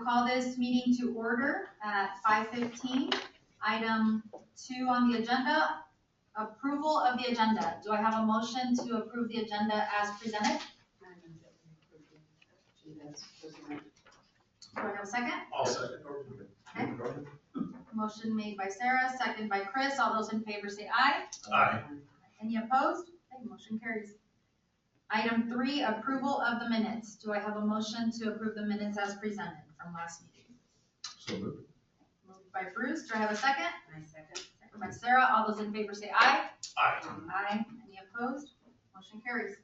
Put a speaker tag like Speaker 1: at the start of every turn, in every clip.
Speaker 1: will call this meeting to order at 5:15. Item 2 on the agenda, approval of the agenda. Do I have a motion to approve the agenda as presented? Do I have a second?
Speaker 2: I'll second.
Speaker 1: Okay. Motion made by Sarah, second by Chris. All those in favor say aye.
Speaker 2: Aye.
Speaker 1: Any opposed? Okay, motion carries. Item 3, approval of the minutes. Do I have a motion to approve the minutes as presented from last meeting?
Speaker 2: So moved.
Speaker 1: Moved by Bruce. Do I have a second?
Speaker 3: I second.
Speaker 1: Second by Sarah. All those in favor say aye.
Speaker 2: Aye.
Speaker 1: Aye. Any opposed? Motion carries.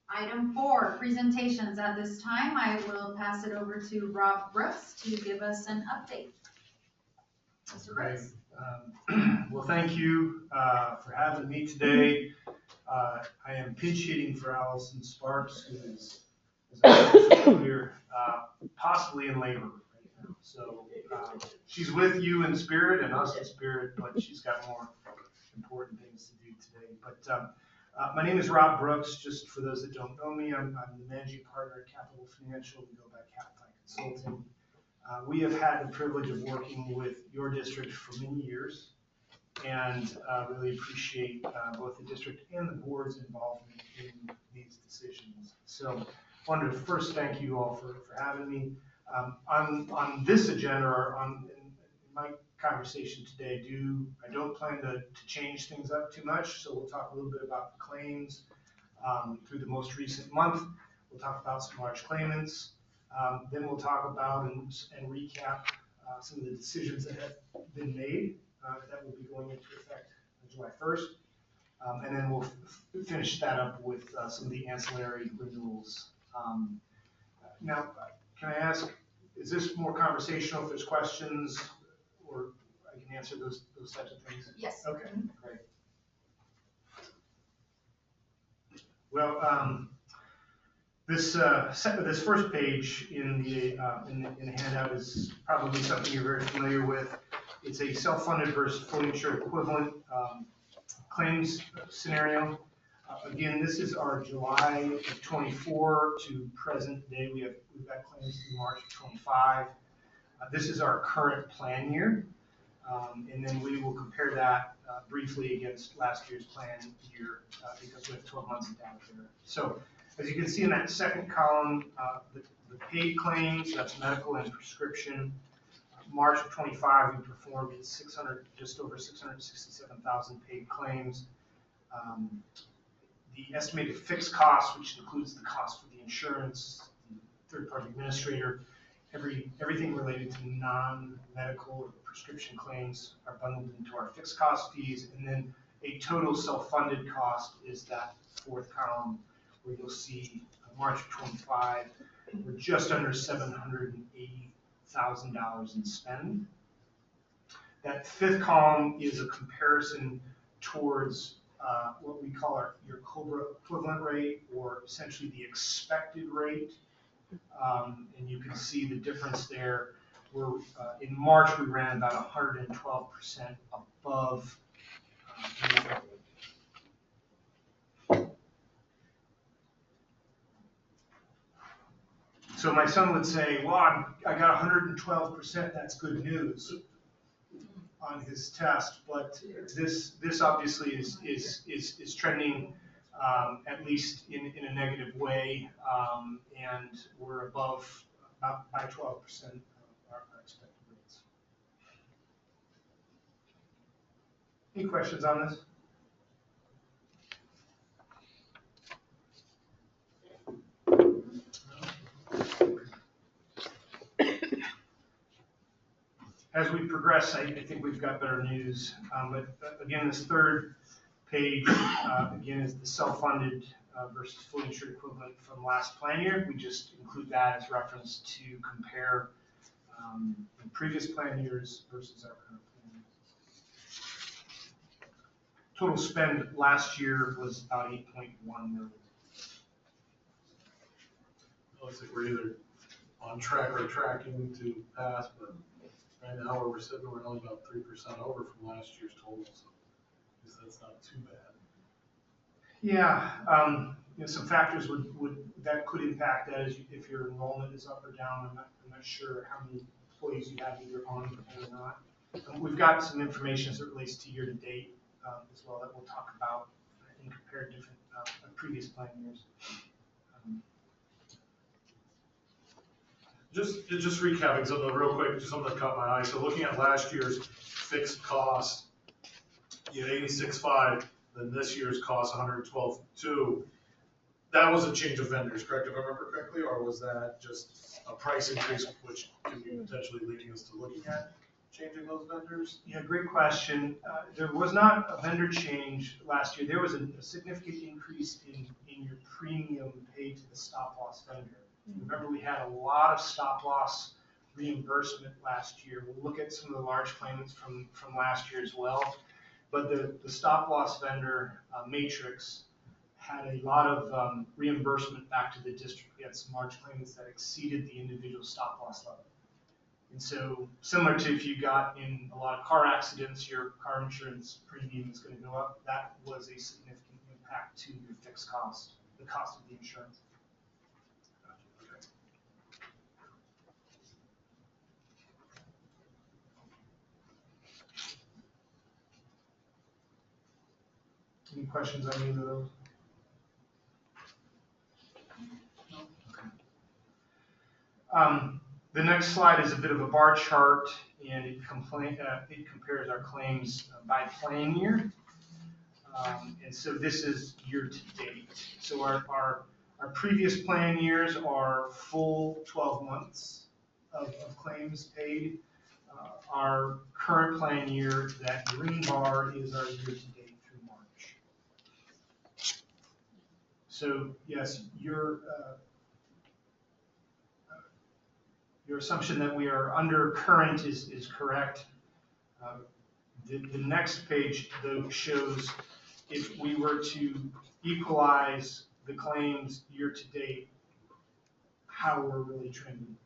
Speaker 1: Item 4, presentations. At this time, I will pass it over to Rob Brooks to give us an update. Mr. Brooks.
Speaker 4: Well, thank you for having me today. I am pinch hitting for Allison Sparks, who is, as I mentioned earlier, possibly in labor right now. So she's with you in spirit and us in spirit, but she's got more important things to do today. But my name is Rob Brooks. Just for those that don't know me, I'm the managing partner at Capital Financial. We go by Capify Consulting. We have had the privilege of working with your district for many years, and really appreciate both the district and the board's involvement in these decisions. So I wanted to first thank you all for having me. On this agenda, or in my conversation today, I don't plan to change things up too much, so we'll talk a little bit about the claims through the most recent month. We'll talk about some large claimants. Then we'll talk about and recap some of the decisions that have been made that will be going into effect on July 1st. And then we'll finish that up with some of the ancillary renewals. Now, can I ask, is this more conversational if there's questions, or I can answer those types of things?
Speaker 1: Yes.
Speaker 4: Okay, great. Well, this first page in the handout is probably something you're very familiar with. It's a self-funded versus fully insured equivalent claims scenario. Again, this is our July of 24 to present day. We've got claims through March of 25. This is our current plan year, and then we will compare that briefly against last year's plan year because we have 12 months of data there. So, as you can see in that second column, the paid claims, that's medical and prescription. March of 25, we performed just over 667,000 paid claims. The estimated fixed cost, which includes the cost for the insurance, the third-party administrator, everything related to non-medical or prescription claims are bundled into our fixed cost fees, and then a total self-funded cost is that fourth column, where you'll see March of 25, we're just under $780,000 in spend. That fifth column is a comparison towards what we call your COBRA equivalent rate, or essentially the expected rate. And you can see the difference there. In March, we ran about 112% above So my son would say, well, I got 112%, that's good news on his test, but this obviously is trending at least in a negative way, and we're above about by 12% of our expected rates. Any questions on this? As we progress, I think we've got better news. But again, this third page, again, is the self-funded versus fully insured equivalent from last plan year. We just include that as reference to compare the previous plan years versus our current plan years. Total spend last year was about $8.1 million.
Speaker 2: Looks like we're either on track or tracking to pass, but right now we're sitting around about 3% over from last year's total, so I guess that's not too bad.
Speaker 4: Yeah, some factors that could impact that is if your enrollment is up or down. I'm not sure how many employees you have either on or not. We've got some information as it relates to year to date as well that we'll talk about and compare different previous plan years.
Speaker 2: Just recapping something real quick, just something that caught my eye. So looking at last year's fixed cost, you had 86.5, then this year's cost 112.2. That was a change of vendors, correct, if I remember correctly, or was that just a price increase, which could be potentially leading us to looking at changing those vendors?
Speaker 4: Yeah, great question. There was not a vendor change last year. There was a significant increase in your premium paid to the stop loss vendor. Remember, we had a lot of stop loss reimbursement last year. We'll look at some of the large claimants from last year as well. But the stop loss vendor, Matrix, had a lot of reimbursement back to the district. We had some large claimants that exceeded the individual stop loss level. And so similar to if you got in a lot of car accidents, your car insurance premium is going to go up. That was a significant impact to your fixed cost, the cost of the insurance. Any questions on either of those? No? Okay. The next slide is a bit of a bar chart, and it compares our claims by plan year. And so this is year to date. So our previous plan years are full 12 months of claims paid. Our current plan year, that green bar, is our year to date through March. So yes, your assumption that we are under current is correct. The next page, though, shows if we were to equalize the claims year to date, how we're really trending.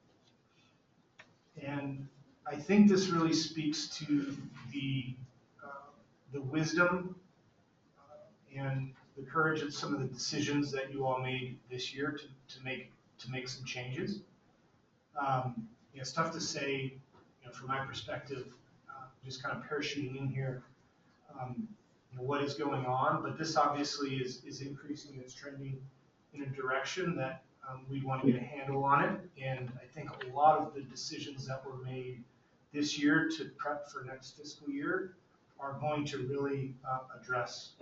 Speaker 4: And I think this really speaks to the wisdom and the courage of some of the decisions that you all made this year to make some changes. It's tough to say, from my perspective, just kind of parachuting in here, what is going on, but this obviously is increasing. It's trending in a direction that we want to get a handle on it, and I think a lot of the decisions that were made this year to prep for next fiscal year are going to really address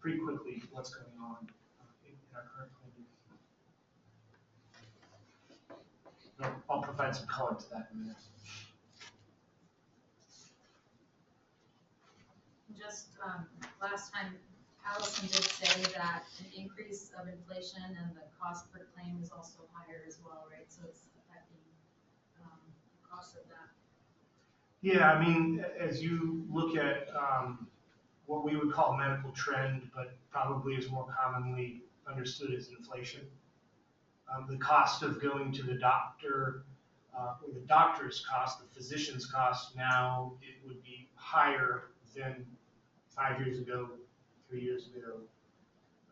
Speaker 4: pretty quickly what's going on in our current plan. I'll provide some color to that in a minute.
Speaker 1: Just last time, Allison did say that an increase of inflation and the cost per claim is also higher as well, right? So it's affecting the cost of that.
Speaker 4: Yeah, I mean, as you look at what we would call medical trend, but probably is more commonly understood as inflation, the cost of going to the doctor, or the doctor's cost, the physician's cost, now it would be higher than 5 years ago, 3 years ago,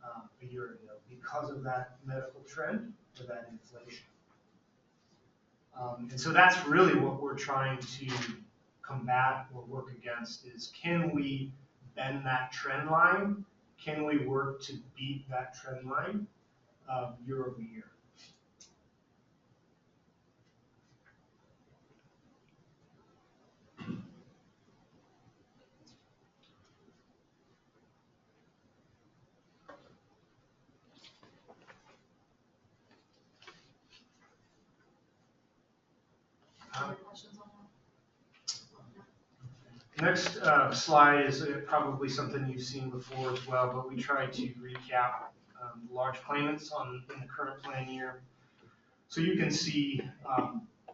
Speaker 4: a year ago, because of that medical trend or that inflation. And so that's really what we're trying to combat or work against is, can we bend that trend line? Can we work to beat that trend line year over year?
Speaker 1: Other questions on that?
Speaker 4: Next slide is probably something you've seen before as well, but we try to recap large claimants in the current plan year. So you can see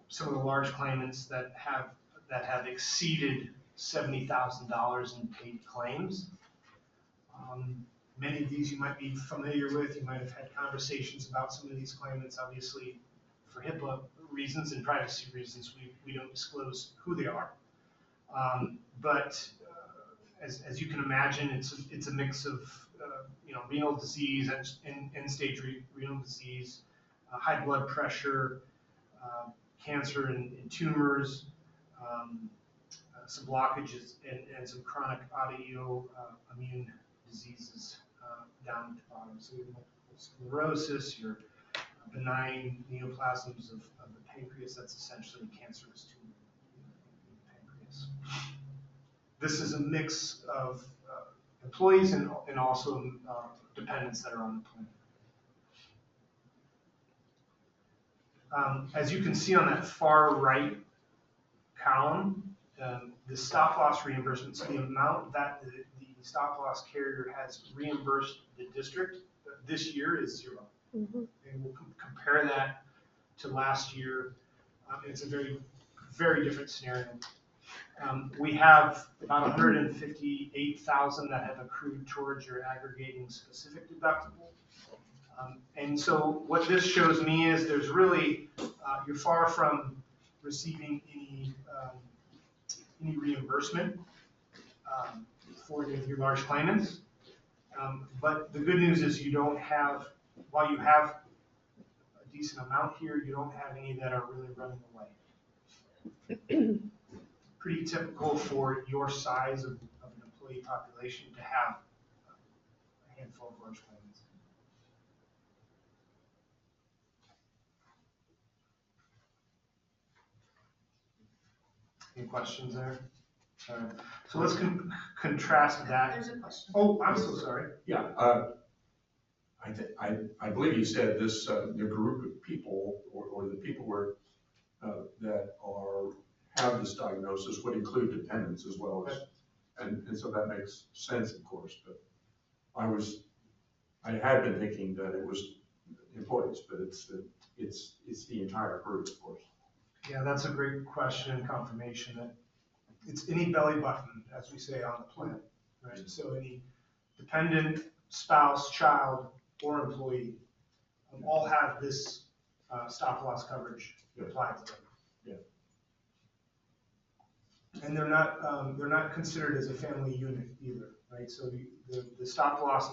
Speaker 4: some of the large claimants that have exceeded $70,000 in paid claims. Many of these you might be familiar with. You might have had conversations about some of these claimants. Obviously, for HIPAA reasons and privacy reasons, we don't disclose who they are. But as you can imagine, it's a mix of renal disease and end-stage renal disease, high blood pressure, cancer and tumors, some blockages and some chronic autoimmune diseases down at the bottom. So your multiple sclerosis, your benign neoplasms of the pancreas, that's essentially cancerous tumor in the pancreas. This is a mix of employees and also dependents that are on the plan. As you can see on that far right column, the stop loss reimbursement, so the amount that the stop loss carrier has reimbursed the district this year is 0.
Speaker 3: Mm-hmm.
Speaker 4: And we'll compare that to last year. It's a very, very different scenario. We have about 158,000 that have accrued towards your aggregating specific deductible. And so what this shows me is there's really, you're far from receiving any reimbursement for any of your large claimants. But the good news is you don't have, while you have a decent amount here, you don't have any that are really running away. Pretty typical for your size of an employee population to have a handful of large claimants. Any questions there? All right. So let's contrast that.
Speaker 1: There's a question.
Speaker 4: Oh, I'm so sorry.
Speaker 5: Yeah, I believe you said this, the group of people or the people that have this diagnosis would include dependents as well as, and so that makes sense, of course, but I had been thinking that it was employees, but it's the entire group, of course.
Speaker 4: Yeah, that's a great question and confirmation that it's any belly button, as we say, on the plan, right? So any dependent, spouse, child, or employee all have this stop loss coverage applied to them. And they're not considered as a family unit either, right? So the stop loss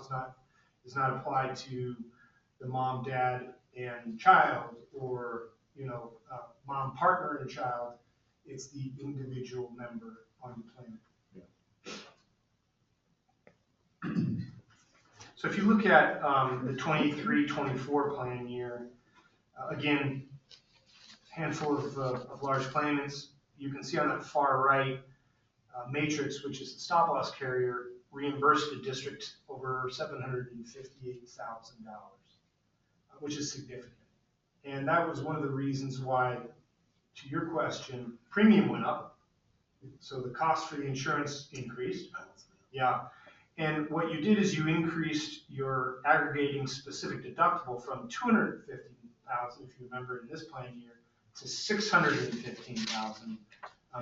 Speaker 4: is not applied to the mom, dad, and child, or mom, partner, and child. It's the individual member on the plan. So if you look at the 23-24 plan year, again, handful of large claimants. You can see on that far right matrix, which is the stop loss carrier, reimbursed the district over $758,000, which is significant. And that was one of the reasons why, to your question, premium went up. So the cost for the insurance increased. Yeah. And what you did is you increased your aggregating specific deductible from $250,000, if you remember, in this plan year, to $615,000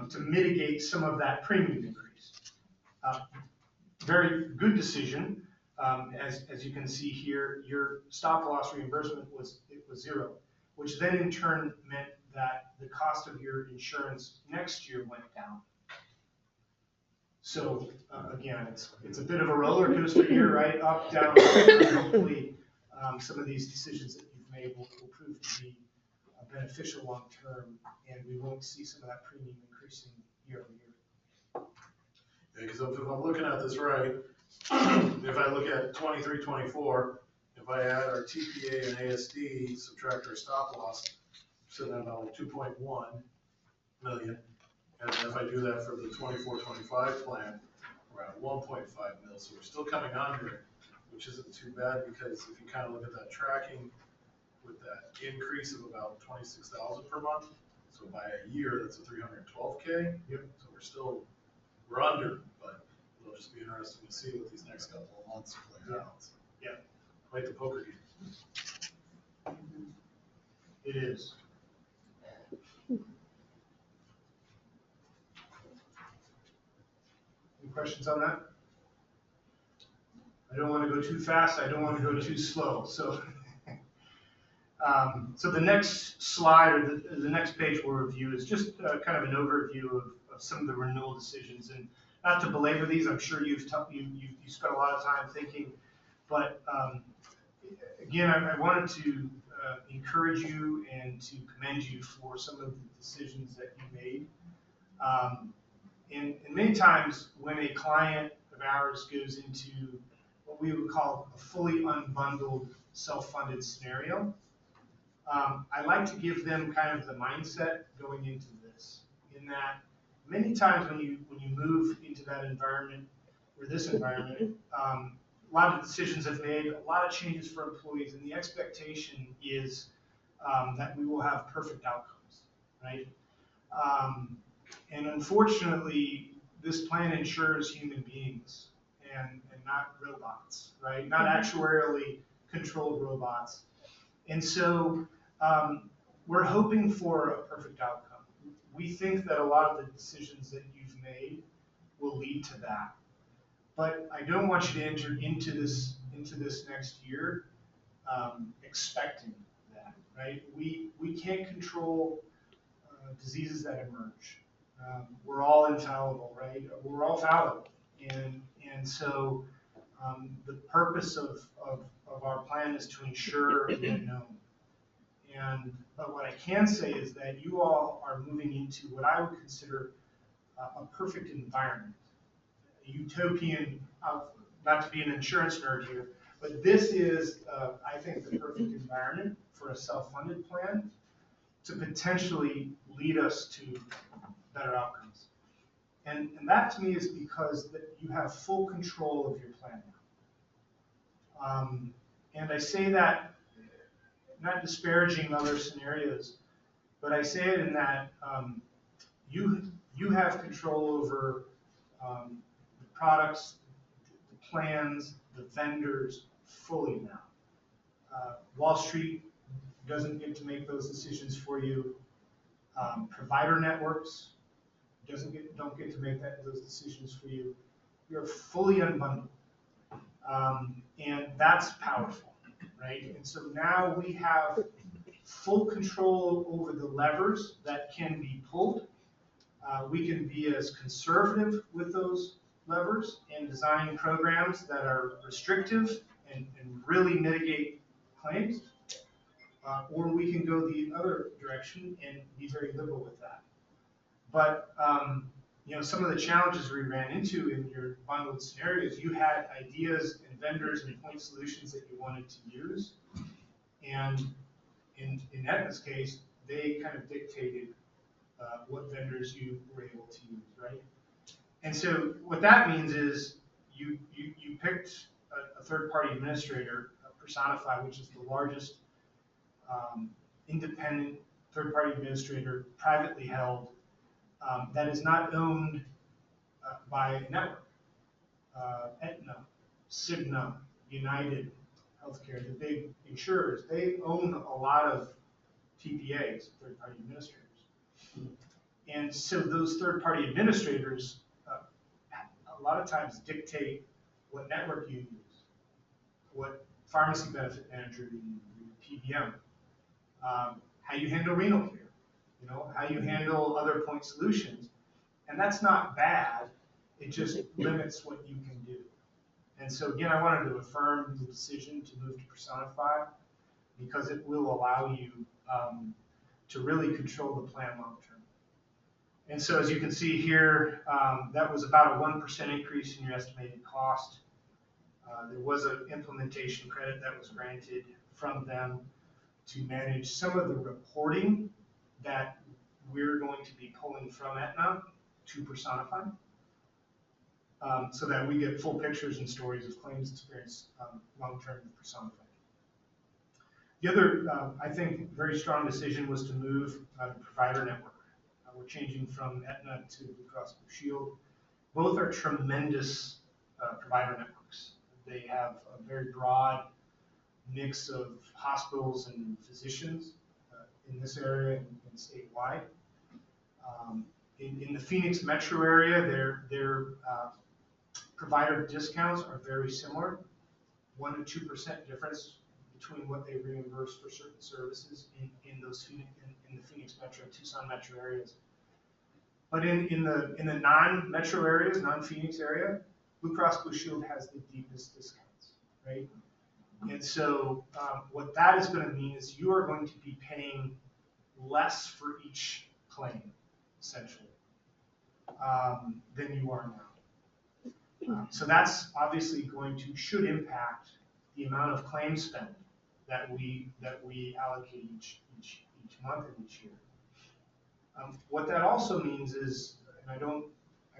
Speaker 4: to mitigate some of that premium increase. Very good decision. As you can see here, your stop loss reimbursement was 0, which then in turn meant that the cost of your insurance next year went down. So again, it's a bit of a roller coaster here, right? Up, down. Hopefully, some of these decisions that you've made will prove to be beneficial long term, and we won't see some of that premium increasing year over year.
Speaker 2: Yeah, because if I'm looking at this right, if I look at 23-24, if I add our TPA and ASD, subtract our stop loss, sitting at about 2.1 million. And if I do that for the 24-25 plan, we're at 1.5 mil. So we're still coming under, which isn't too bad, because if you kind of look at that tracking with that increase of about 26,000 per month, so by a year, that's a 312K.
Speaker 4: Yep.
Speaker 2: So we're under, but it'll just be interesting to see what these next couple of months play out.
Speaker 4: Yeah.
Speaker 2: Quite the poker game.
Speaker 4: It is. Any questions on that? I don't want to go too fast. I don't want to go too slow. So, so the next slide or the next page we'll review is just kind of an overview of some of the renewal decisions. And not to belabor these, I'm sure you spent a lot of time thinking But again, I wanted to encourage you and to commend you for some of the decisions that you made. And many times when a client of ours goes into what we would call a fully unbundled, self-funded scenario, I like to give them kind of the mindset going into this, in that many times when you move into that environment, or this environment, a lot of decisions have made, a lot of changes for employees, and the expectation is that we will have perfect outcomes, right? And unfortunately, this plan ensures human beings and not robots, right? Not actuarially controlled robots. And so we're hoping for a perfect outcome. We think that a lot of the decisions that you've made will lead to that. But I don't want you to enter into this next year expecting that, right? We can't control diseases that emerge. We're all infallible, right? We're all fallible. And so the purpose of our plan is to ensure the unknown. But what I can say is that you all are moving into what I would consider a perfect environment, a utopian, not to be an insurance nerd here, but this is, I think, the perfect environment for a self-funded plan to potentially lead us to better outcomes. And that to me is because that you have full control of your plan now. And I say that not disparaging other scenarios, but I say it in that you have control over the products, the plans, the vendors fully now. Wall Street doesn't get to make those decisions for you. Provider networks don't get to make those decisions for you. You're fully unbundled, and that's powerful, right? And so now we have full control over the levers that can be pulled. We can be as conservative with those levers and design programs that are restrictive and really mitigate claims, or we can go the other direction and be very liberal with that. But some of the challenges we ran into in your bundled scenarios, you had ideas and vendors and point solutions that you wanted to use, and in Aetna's case, they kind of dictated what vendors you were able to use, right? And so what that means is you picked a third-party administrator, Personify, which is the largest independent third-party administrator, privately held, that is not owned by a network. Aetna, Cigna, United Healthcare, the big insurers, they own a lot of TPAs, third-party administrators. And so those third-party administrators a lot of times dictate what network you use, what pharmacy benefit manager you use, PBM, how you handle renal care, how you handle other point solutions. And that's not bad, it just limits what you can do. And so again, I wanted to affirm the decision to move to Personify because it will allow you to really control the plan long term. And so as you can see here, that was about a 1% increase in your estimated cost. There was an implementation credit that was granted from them to manage some of the reporting that we're going to be pulling from Aetna to Personify, so that we get full pictures and stories of claims experience long-term with Personify. The other, I think, very strong decision was to move the provider network. We're changing from Aetna to Blue Cross Blue Shield. Both are tremendous provider networks. They have a very broad mix of hospitals and physicians in this area and statewide. In the Phoenix metro area, their provider discounts are very similar, 1% to 2% difference between what they reimburse for certain services in the Phoenix metro, Tucson metro areas. But in the non-metro areas, non-Phoenix area, Blue Cross Blue Shield has the deepest discounts. right? And so what that is going to mean is you are going to be paying less for each claim, essentially, than you are now. So that's obviously should impact the amount of claim spend that we allocate each month and each year. What that also means is, and I don't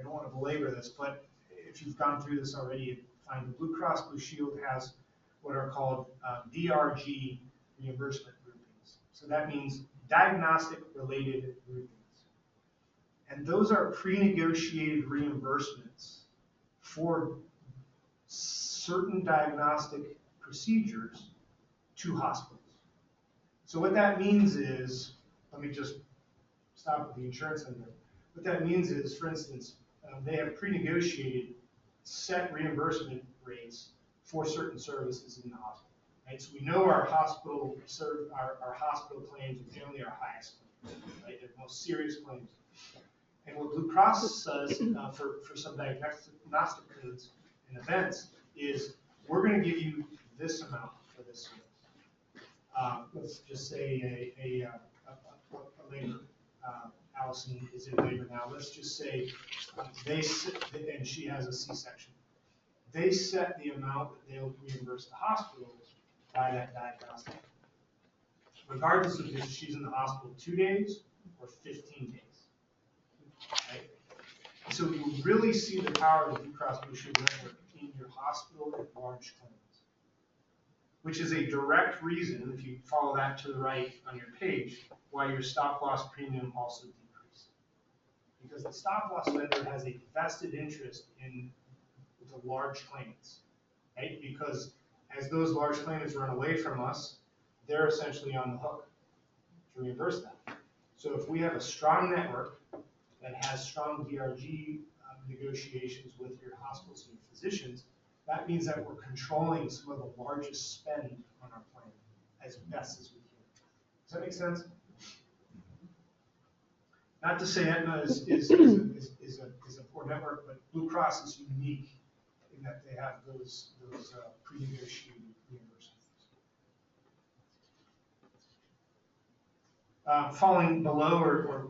Speaker 4: want to belabor this, but if you've gone through this already, fine. The Blue Cross Blue Shield has what are called DRG reimbursement groupings. So that means diagnostic related groupings. And those are pre-negotiated reimbursements for certain diagnostic procedures to hospitals. So what that means is, let me just stop with the insurance under. What that means is, for instance, they have pre-negotiated set reimbursement rates for certain services in the hospital. Right? So we know our hospital claims are generally our highest claims, right? They're the most serious claims. And what Blue Cross says for some diagnostic codes and events is, we're going to give you this amount for this service. Let's just say a labor. Allison is in labor now. Let's just say and she has a C-section. They set the amount that they'll reimburse the hospital by that diagnostic, regardless of if she's in the hospital 2 days or 15 days. Right? So you really see the power of the Blue Cross Blue Shield network in your hospital and large claims, which is a direct reason, if you follow that to the right on your page, why your stop loss premium also decreased. Because the stop loss vendor has a vested interest in the large claimants, right? Because as those large claimants run away from us, they're essentially on the hook to reimburse that. So if we have a strong network that has strong DRG negotiations with your hospitals and your physicians, that means that we're controlling some of the largest spend on our plan as best as we can. Does that make sense? Not to say Aetna is a poor network, but Blue Cross is unique in that they have those pre-negotiated reimbursements. Falling below or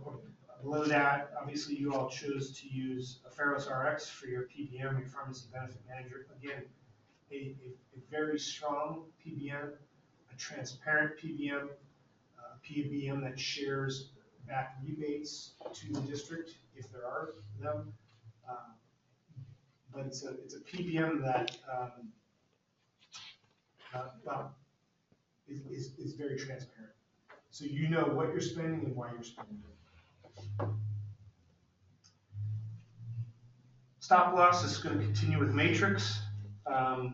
Speaker 4: below that, obviously you all chose to use Pharos RX for your PBM, your pharmacy benefit manager. Again, a very strong PBM, a transparent PBM, a PBM that shares back rebates to the district if there are them. But it's a PBM that is very transparent. So you know what you're spending and why you're spending it. Stop loss is going to continue with Matrix. The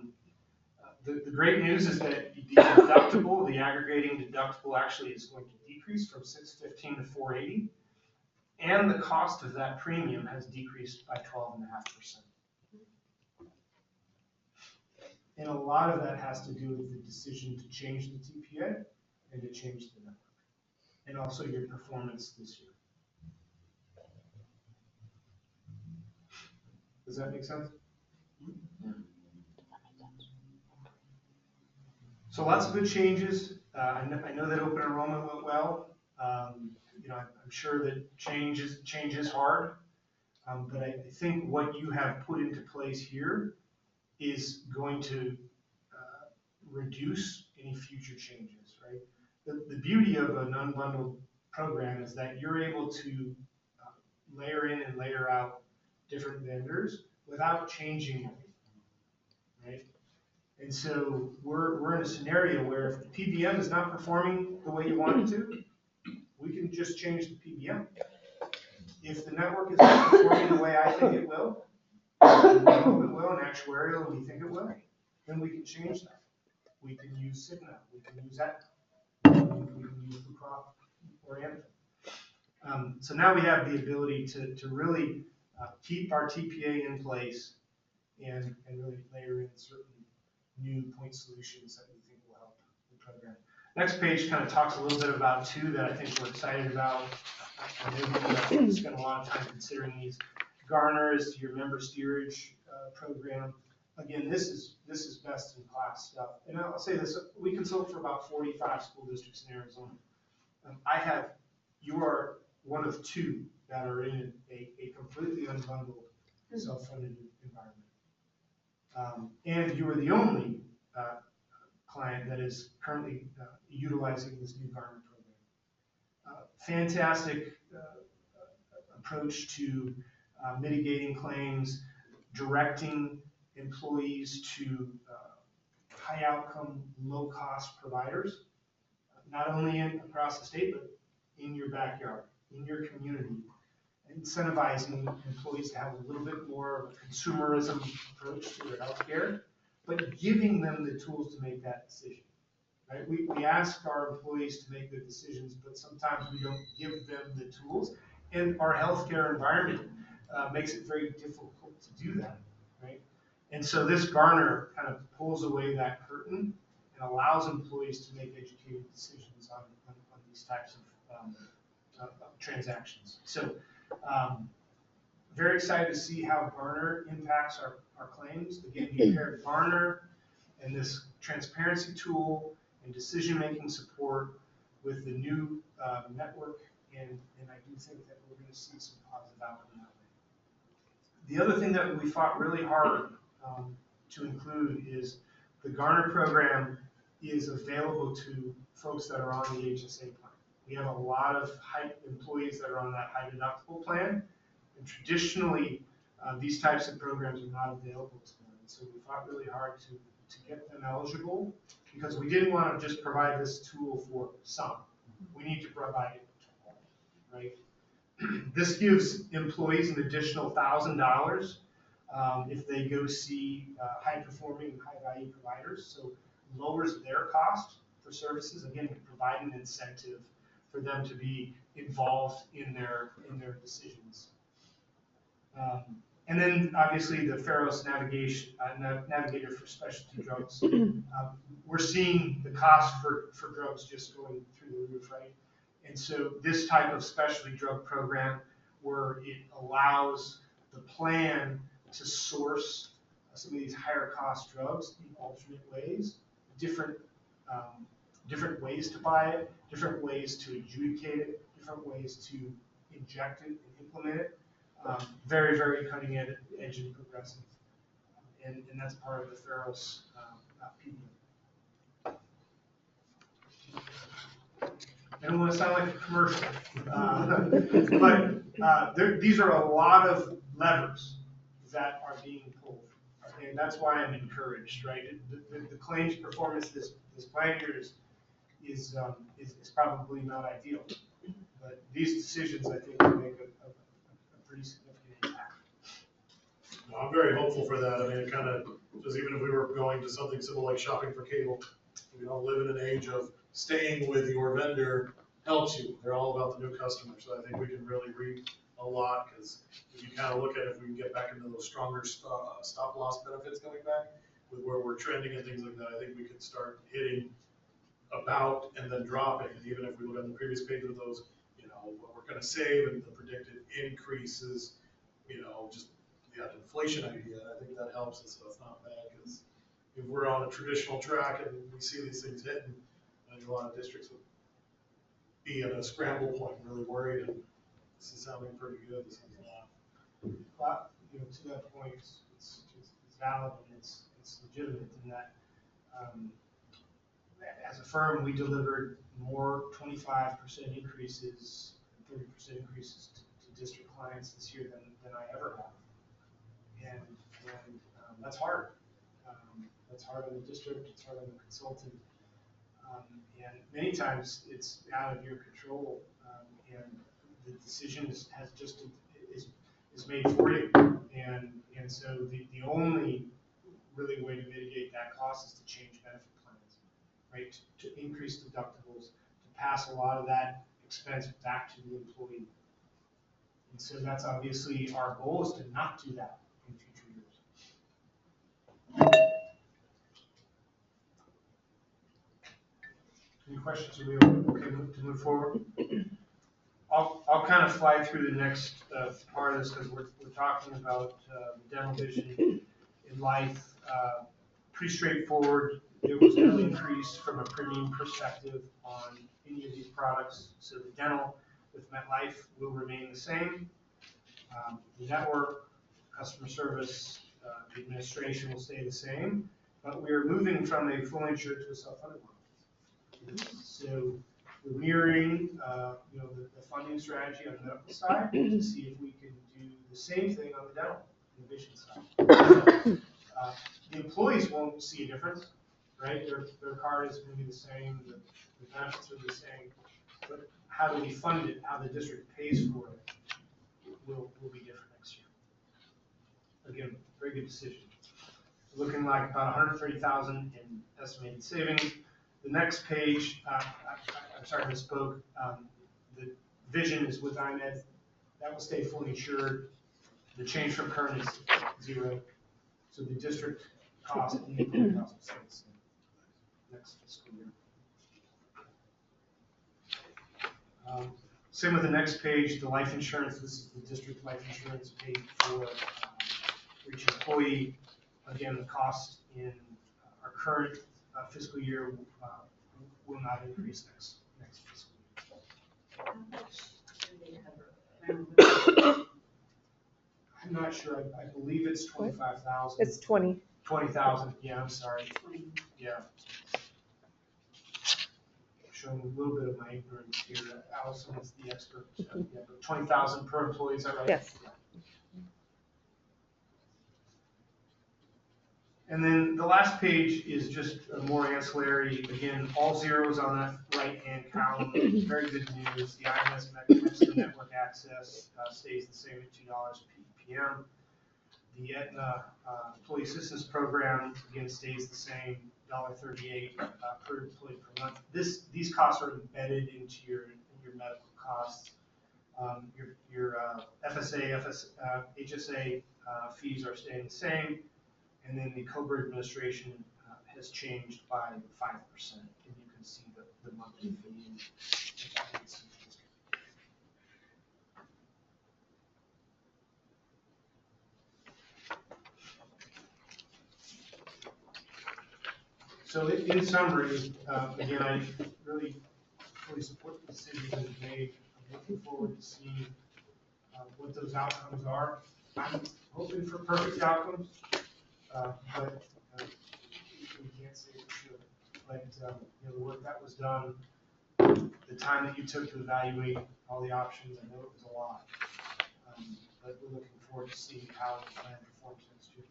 Speaker 4: great news is that the deductible, the aggregating deductible, actually is going to decrease from $615 to $480, and the cost of that premium has decreased by 12.5%. And a lot of that has to do with the decision to change the TPA and to change the network, and also your performance this year. Does that make sense? Yeah. So lots of good changes. I know that open enrollment went well. I'm sure that change is hard, but I think what you have put into place here is going to reduce any future changes, right? The beauty of an unbundled program is that you're able to layer in and layer out different vendors without changing everything, right? And so we're in a scenario where if the PBM is not performing the way you want it to, we can just change the PBM. If the network is not performing the way I think it will, and we hope it will, and actuarially we think it will, then we can change that. We can use Cigna, we can use Aetna, we can use Blue Cross or Anthem. So now we have the ability to really keep our TPA in place and really layer in certain new point solutions that we think will help the program. Next page kind of talks a little bit about two that I think we're excited about. I know we spent a lot of time considering these. Garner is your member steerage program. again, this is best in class stuff. And I'll say this, we consult for about 45 school districts in Arizona. You are one of two that are in a completely unbundled, self-funded environment. And you are the only client that is currently utilizing this new Garner program. Fantastic approach to mitigating claims, directing employees to high outcome, low cost providers, not only across the state, but in your backyard, in your community, incentivizing employees to have a little bit more of a consumerism approach to their healthcare, but giving them the tools to make that decision. Right? We ask our employees to make the decisions, but sometimes we don't give them the tools, and our healthcare environment makes it very difficult to do that. Right? And so this Garner kind of pulls away that curtain and allows employees to make educated decisions on these types of transactions. So very excited to see how Garner impacts our claims. Again, you pair Garner and this transparency tool and decision-making support with the new network, and I do think that we're going to see some positive outcome that way. The other thing that we fought really hard to include is the Garner program is available to folks that are on the HSA plan. We have a lot of employees that are on that high deductible plan, and traditionally these types of programs are not available to them. And so we fought really hard to get them eligible, because we didn't want to just provide this tool for some. We need to provide it to all, right? This gives employees an additional $1,000 if they go see high-performing, high-value providers. So lowers their cost for services, again, provide an incentive for them to be involved in their decisions. And then obviously the Pharos Navigator for specialty drugs. We're seeing the cost for drugs just going through the roof, right? And so this type of specialty drug program where it allows the plan to source some of these higher cost drugs in alternate ways, different ways to buy it, different ways to adjudicate it, different ways to inject it and implement it. Very, very cutting edge and progressive. And that's part of the Pharos PBM. I don't want to sound like a commercial, but these are a lot of levers that are being pulled. And that's why I'm encouraged, right? The claims performance this plan year is probably not ideal, but these decisions I think will make a pretty significant impact.
Speaker 2: No, I'm very hopeful for that. I mean, it kind of, just even if we were going to something simple like shopping for cable, we don't live in an age of staying with your vendor helps you. They're all about the new customer. So I think we can really reap a lot, because if you kind of look at it, if we can get back into those stronger stop loss benefits coming back with where we're trending and things like that, I think we could start hitting about and then dropping. And even if we look on the previous page with those, what we're going to save and the predicted increases, just that inflation idea, I think that helps us. So it's not bad, because if we're on a traditional track and we see these things hitting, I think a lot of districts would be at a scramble point, really worried. And this is sounding pretty good. This is
Speaker 4: But, to that point, it's valid and it's legitimate in that as a firm, we delivered more 25% increases, 30% increases to district clients this year than I ever have. And that's hard. That's hard on the district, it's hard on the consultant. And many times it's out of your control, and the decision is made for you. And so the only really way to mitigate that cost is to change benefit plans, right? To increase deductibles, to pass a lot of that expense back to the employee. And so that's obviously our goal, is to not do that in future years. Any questions? Are we okay to move forward? I'll kind of fly through the next part of this, because we're talking about dental vision in life. pretty straightforward. There was no increase from a premium perspective on any of these products. So the dental with MetLife will remain the same. The network, customer service, the administration will stay the same, but we are moving from a fully insured to a self-funded one. So we're mirroring, the funding strategy on the medical side to see if we can do the same thing on the dental and the vision side. The employees won't see a difference, right? Their card is going to be the same, the benefits are the same, but how do we fund it, how the district pays for it, will be different next year. Again, very good decision. Looking like about 130,000 in estimated savings. The next page, I'm sorry, I misspoke. The vision is with IMED. That will stay fully insured. The change from current is 0. So the district cost and the employee cost will stay the same next fiscal year. Same with the next page, the life insurance. This is the district life insurance paid for each employee. Again, the cost in our current fiscal year will not increase next fiscal year.
Speaker 1: How much do they cover?
Speaker 4: I'm not sure. I believe it's 25,000.
Speaker 3: It's 20.
Speaker 4: 20,000. Yeah, I'm sorry. Yeah. Showing a little bit of my ignorance here. Allison is the expert. So, yeah, but 20,000 per employee. Is that right?
Speaker 3: Yes.
Speaker 4: Yeah. And then the last page is just a more ancillary. Again, all zeros on that right-hand column. Very good news. The IMS Mexico network access stays the same at $2 PPM. The Aetna employee assistance program again stays the same, $1.38 per employee per month. These costs are embedded into your medical costs. Your FSA, HSA fees are staying the same. And then the COBRA administration has changed by 5%, and you can see the monthly fee. So in summary, again, I really fully support the decisions that we've made. I'm looking forward to seeing what those outcomes are. I'm hoping for perfect outcomes. But we can't say for sure. But the work that was done, the time that you took to evaluate all the options, I know it was a lot. But we're looking forward to seeing how the plan performs next year.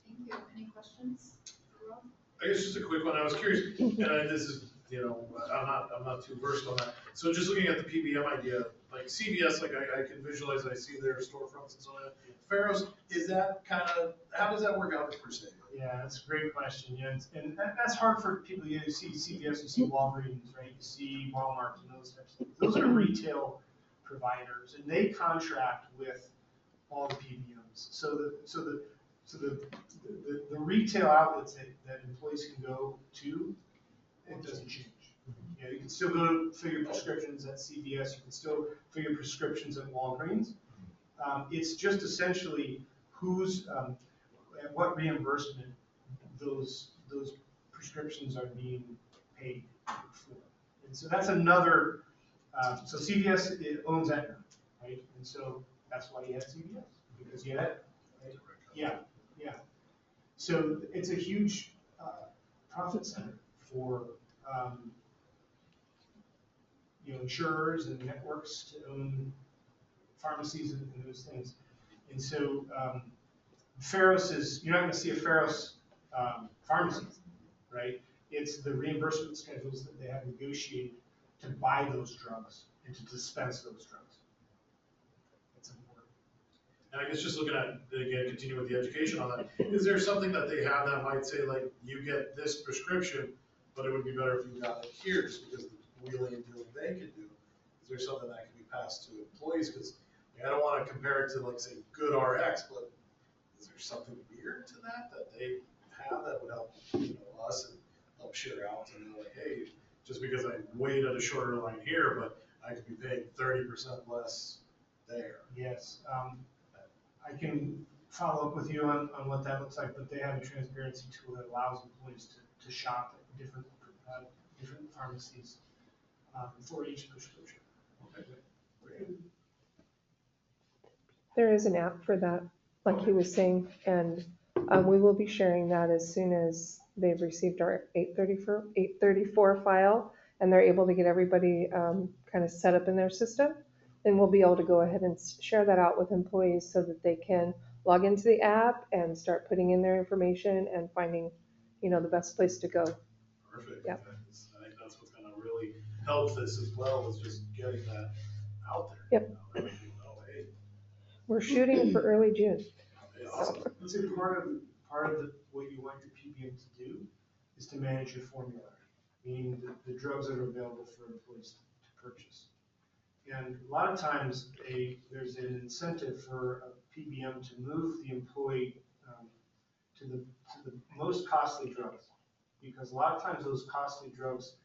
Speaker 1: Thank you. Any questions for Rob?
Speaker 2: I guess just a quick one. I was curious, and this is, I'm not too versed on that. So just looking at the PBM idea, like CVS, like I can visualize, I see their storefronts and so on. Pharos, is that kind of, how does that work out per se?
Speaker 4: Yeah, that's a great question. Yeah, and that's hard for people. You see CVS, you see Walgreens, right? You see Walmart and those types of things. Those are retail providers, and they contract with all the PBMs. So the retail outlets that employees can go to, it doesn't change. You know, you can still go to fill your prescriptions at CVS. You can still fill your prescriptions at Walgreens. It's just essentially who's at what reimbursement those prescriptions are being paid for. And so that's another. So CVS owns Aetna, right? And so that's why you have CVS, because you had, right? Yeah. So it's a huge profit center for insurers and networks to own pharmacies and those things. And so Pharos is, you're not going to see a Pharos pharmacy, right? It's the reimbursement schedules that they have negotiated to buy those drugs and to dispense those drugs. That's important.
Speaker 2: And I guess just looking at, again, continue with the education on that, is there something that they have that might say, like, you get this prescription, but it would be better if you got it here just because of the wheeling and dealing they could do? Is there something that can be passed to employees? Because I don't want to compare it to, like, say, GoodRx, but is there something weird to that they have that would help us and help share out to know, like, hey, just because I wait at a shorter line here, but I could be paying 30% less there?
Speaker 4: Yes. I can follow up with you on what that looks like, but they have a transparency tool that allows employees to shop at different pharmacies for each prescription.
Speaker 3: There is an app for that, like he was saying, and we will be sharing that as soon as they've received our 834 file, and they're able to get everybody kind of set up in their system. Then we'll be able to go ahead and share that out with employees so that they can log into the app and start putting in their information and finding, the best place to go.
Speaker 2: Perfect.
Speaker 3: Yep.
Speaker 2: I think that's what's gonna really help this as well, is just getting that out there.
Speaker 3: Yep.
Speaker 2: That way people know, hey,
Speaker 3: We're shooting for early June.
Speaker 2: hey, awesome.
Speaker 4: Let's say part of what you want your PBM to do is to manage your formulary, meaning the drugs that are available for employees to purchase. And a lot of times, there's an incentive for a PBM to move the employee to the most costly drugs, because a lot of times those costly drugs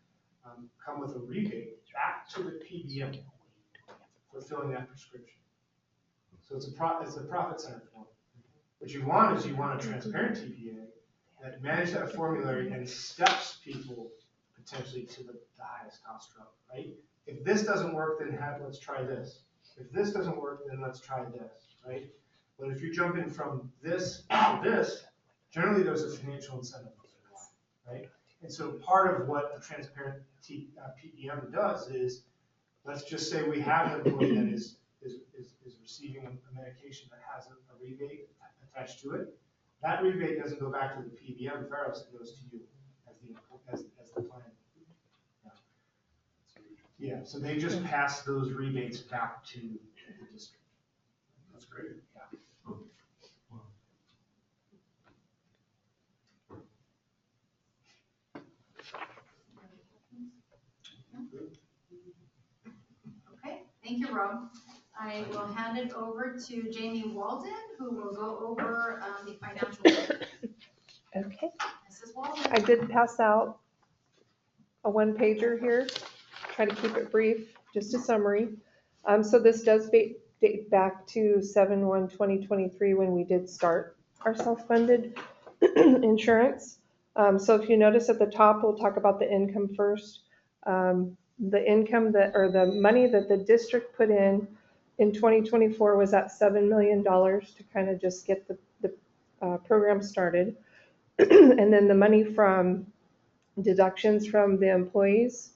Speaker 4: come with a rebate back to the PBM for filling that prescription. So it's a profit center for them. What you want is a transparent TPA that manages that formulary and steps people potentially to the highest cost drug, right? If this doesn't work, then let's try this. If this doesn't work, then let's try this, right? But if you're jumping from this to this, generally there's a financial incentive, right? And so part of what a transparent PBM does is, let's just say we have an employee that is receiving a medication that has a rebate attached to it. That rebate doesn't go back to the PBM first, it goes to you as the plan. Yeah, so they just pass those rebates back to the district.
Speaker 2: That's great.
Speaker 4: Yeah.
Speaker 1: Okay, thank you, Rob. I will hand it over to Jamie Walden, who will go over the financial report.
Speaker 3: Okay.
Speaker 1: Mrs. Walden.
Speaker 3: I did pass out a one-pager here, try to keep it brief, just a summary. So this does date back to 7/1/2023 when we did start our self-funded insurance. So if you notice at the top, we'll talk about the income first. The income the money that the district put in 2024 was at $7 million to kind of just get the program started. And then the money from deductions from the employees,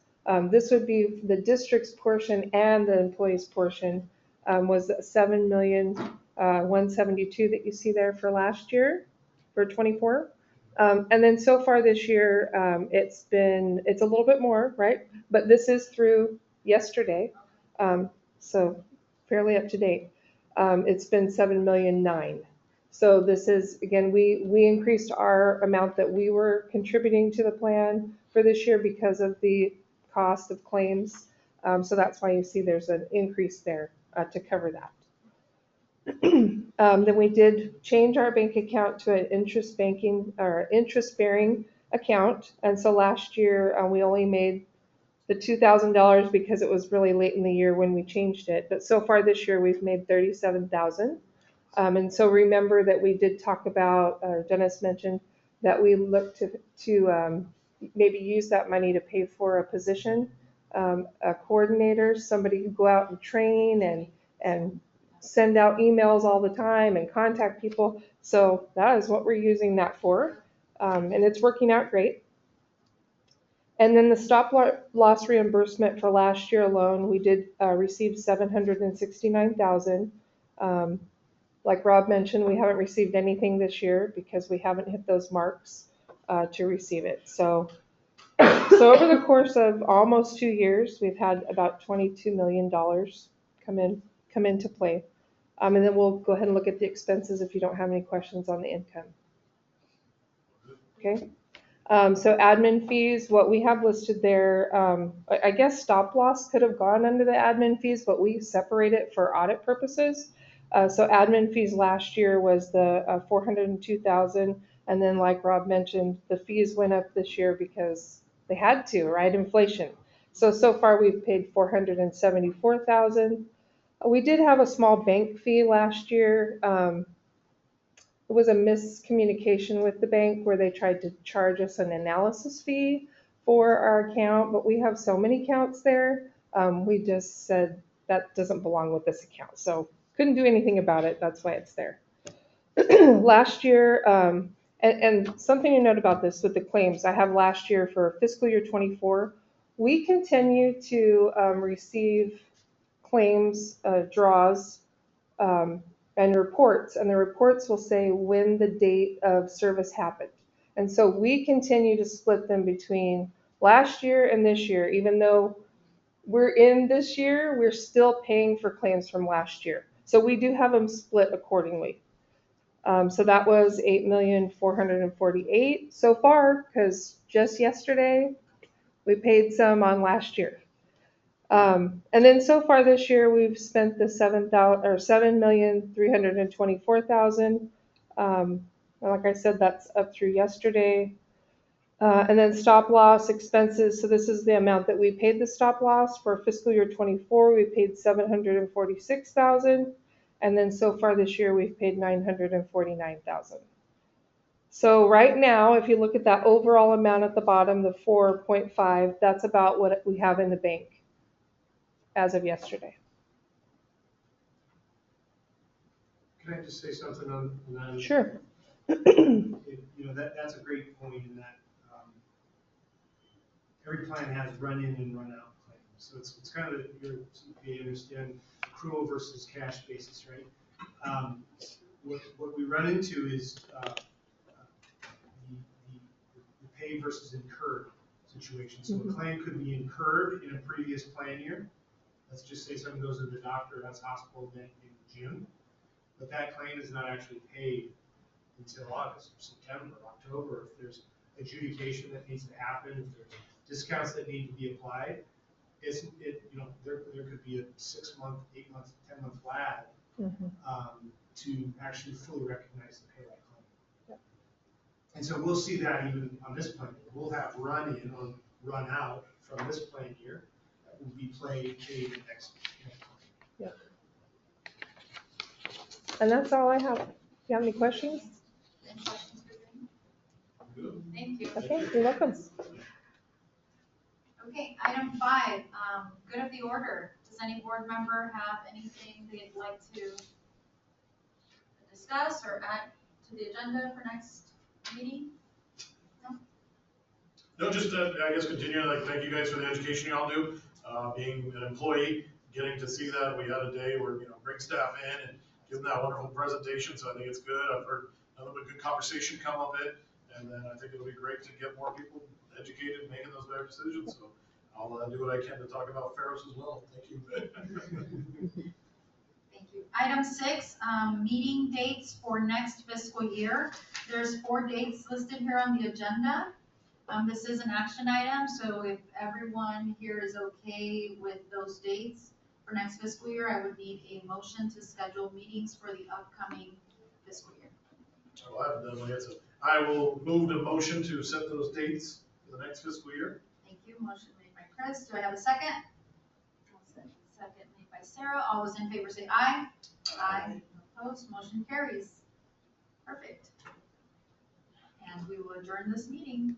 Speaker 3: this would be the district's portion and the employees' portion, was $7,172,000 that you see there for last year, for 24. And then so far this year, it's a little bit more, right? But this is through yesterday, so fairly up to date. It's been $7,000,009. So this is, again, we increased our amount that we were contributing to the plan for this year because of the cost of claims. So that's why you see there's an increase there to cover that. Then we did change our bank account to an interest-bearing account. And so last year we only made the $2,000 because it was really late in the year when we changed it. But so far this year we've made $37,000. And so remember that we did talk about, Dennis mentioned that we look to maybe use that money to pay for a position, a coordinator, somebody who go out and train and send out emails all the time and contact people. So that is what we're using that for. And it's working out great. And then the stop loss reimbursement for last year alone, we did receive $769,000. Like Rob mentioned, we haven't received anything this year because we haven't hit those marks to receive it. So over the course of almost 2 years, we've had about $22 million come into play. And then we'll go ahead and look at the expenses if you don't have any questions on the income. Okay. So admin fees, what we have listed there, I guess stop loss could have gone under the admin fees, but we separate it for audit purposes. So admin fees last year was the $402,000, and then like Rob mentioned, the fees went up this year because they had to, right? Inflation. So far we've paid $474,000. We did have a small bank fee last year, was a miscommunication with the bank where they tried to charge us an analysis fee for our account, but we have so many accounts there. We just said that doesn't belong with this account. So couldn't do anything about it. That's why it's there. Last year, and something to note about this with the claims, I have last year for fiscal year 24, we continue to receive claims, draws, and reports, and the reports will say when the date of service happened. And so we continue to split them between last year and this year. Even though we're in this year, we're still paying for claims from last year. So we do have them split accordingly. So that was 8,448,000 so far, because just yesterday we paid some on last year. And then so far this year we've spent the 7,324,000. And like I said, that's up through yesterday. And then stop loss expenses. So this is the amount that we paid the stop loss for fiscal year 24. We paid 746,000. And then so far this year, we've paid 949,000. So right now, if you look at that overall amount at the bottom, the 4.5, that's about what we have in the bank as of yesterday.
Speaker 4: Can I just say something on that?
Speaker 3: Sure.
Speaker 4: That's a great point in that every plan has run in and run out claims. So it's kind of, you understand accrual versus cash basis, right? What we run into is the paid versus incurred situation. So a claim could be incurred in a previous plan year. Let's just say someone goes to the doctor, has hospital in June, but that claim is not actually paid until August, or September, October. If there's adjudication that needs to happen, if there's discounts that need to be applied, there could be a 6 month, 8 month, 10 month lag to actually fully recognize the pay claim.
Speaker 3: Yep.
Speaker 4: And so we'll see that even on this plan year. We'll have run in or run out from this plan year that will be paid next plan.
Speaker 3: Yep. And that's all I have. Do you have any questions?
Speaker 1: Any questions for Jane? Thank you.
Speaker 3: Okay, you're welcome.
Speaker 1: Okay, item 5, good of the order. Does any board member have anything they'd like to discuss or add to the agenda for next meeting?
Speaker 2: No, just, I guess, continue, thank you guys for the education y'all do. Being an employee, getting to see that, we had a day where, bring staff in and give them that wonderful presentation, so I think it's good. I've heard nothing but good conversation come of it, and then I think it'll be great to get more people educated and making those better decisions, so I'll do what I can to talk about Pharos as well. Thank you.
Speaker 1: Thank you. Item 6, meeting dates for next fiscal year. There's 4 dates listed here on the agenda. This is an action item, so if everyone here is okay with those dates for next fiscal year, I would need a motion to schedule meetings for the upcoming fiscal year.
Speaker 2: Well, I haven't done my yet, so I will move the motion to set those dates for the next fiscal year.
Speaker 1: Thank you. Motion made by Chris. Do I have a second? Second made by Sarah. All those in favor say aye. Aye. Opposed, motion carries. Perfect. And we will adjourn this meeting.